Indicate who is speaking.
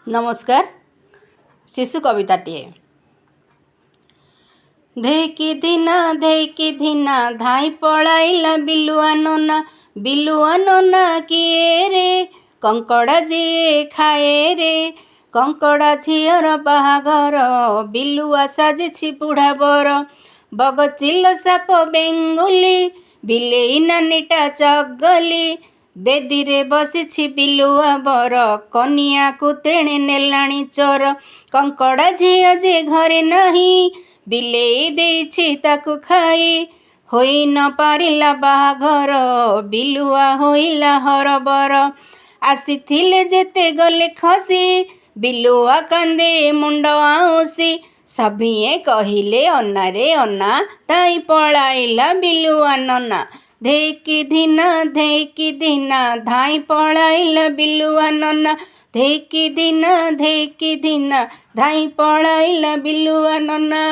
Speaker 1: नमस्कार। शिशु कविताटिए। धेकी धिना धाई पळाइला बिलुआ नोना किए रे कंकड़ा जिए खाए रे कंकड़ा झियर बाहाघर बिलुआ साजिछि बुढ़ा बर बगचिल साप बेंगुली बिलेई नानीटा चगली बेदीरे बसिछि बिलुआ बर कनिया को तेणे नेलाणी चोर कंकड़ा झिया जे घरे नहीं बिलेई देइछि ताकु खाई होई न पारिला बाहाघर बिलुआ होइला हरबर आसीथिले जेते गले खसी बिलुआ कांदे मुंड आउसी सभिए कहिले अन्ना रे अन्ना ताई पळाइला बिलुआ नोना धेकी धिना धाई पळाइला बिलुआ नोना धेकी धिना धाई पळाइला बिलुआ नोना।